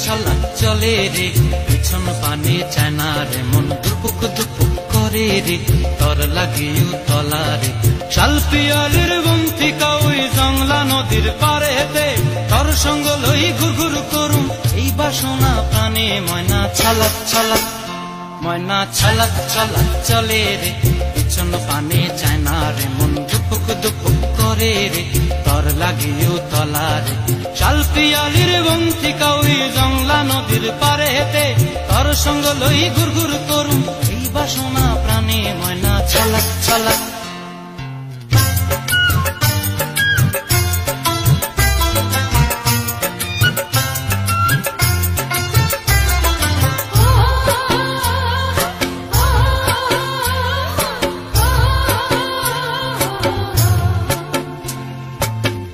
ছলাক চলে রে, পিছন পানে চায় না রে, মন দুপুক দুপুক করে রে, তর লাগিও তলা রে। শাল পিয়ালির বন্থিকা ওই জংলা নদীর পারে হেতে, তর সঙ্গ লই ঘুরঘুর করুম এই বাসনা প্রাণে। ময়না ছলাক ছলাক, ময়না ছলাক ছলাক চলে রে, পিছন পানে চায় না রে, মন দুপুক দুপুক করে রে, তর লাগিও তলা রে। শাল পিয়ালির বন্থিকা ওই জংলা নদীর পারে হেতে, তর সঙ্গ লই ঘুরঘুর করুম এই বাসনা প্রাণে। ময়না ছলাক ছলাক।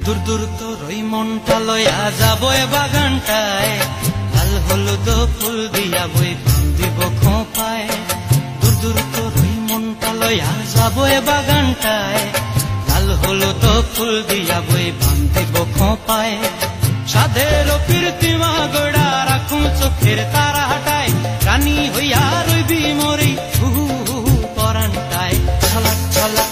দূর দূর তোর ওই মনটা লয়া যাবো এ বাগানটায়, লাল হলুদ ফুল দিয়া বই বান্ধিব খোঁপায়। দূর দূর তোর ওই মনটা লয়া যাবো এ বাগানটায়, লাল হলুদ ফুল দিয়া বই বান্ধিব খোঁপায়। সাধের কীর্তিমা গোড়া রাখুন চোখের তারা হাটায়, রানী হইয়া রইবি মরি হুহু হুহু পরানটায়। ছলাক ছলাক,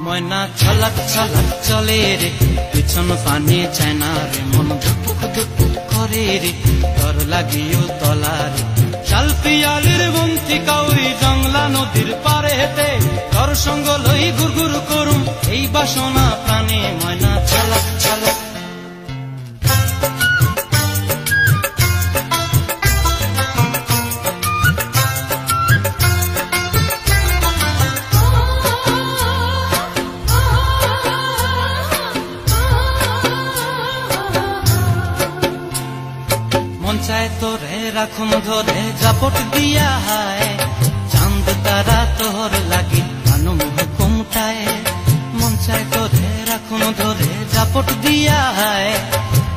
ময়না ছলাক ছলাক চলে রে, পিছন পানে চায় না রে, মন ধুপুক ধুপুক করে রে, তর লাগিও তলা রে। শাল পিয়ালির বন্থিকা ওই জংলা নদীর পারে হেতে, তর সঙ্গ লই ঘুরঘুর করুম এই বাসনা প্রাণে। ময়না ছলাক ছলাক। মন চায় তোরে রাখুন ধরে জাপট দিয়া হায়, চাঁদ তারা তোর লাগি আনুম হুকুমটায়। মন চায় তোরে রাখুন ধরে জাপট দিয়া হায়,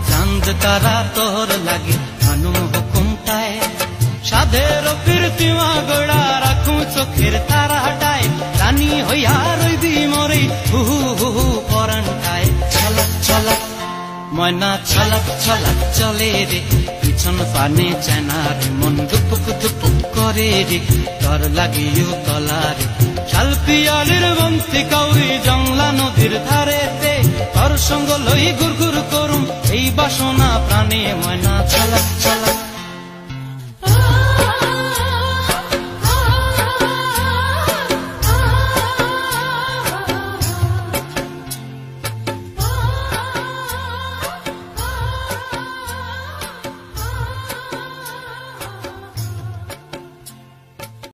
চাঁদ তারা তোর লাগি আনুম হুকুমটায়। সাধের কীর্তিমা গোড়া রাখুন চোখের তারা হাটায়, রানী হইয়া রইবি মরি হুহু হুহু পরানটায়। ছলাক ছলাক, ময়না ছলাক ছলাক চলে রে, পিছন পানে চায় না রে, মন দুপুক দুপুক করে রে, তর লাগিও তলা রে। শাল পিয়ালির বন্থিকা ওই জংলা নদীর ধারেতে, তর সঙ্গ লই ঘুরঘুর করুম এই বাসনা প্রাণে। ময়না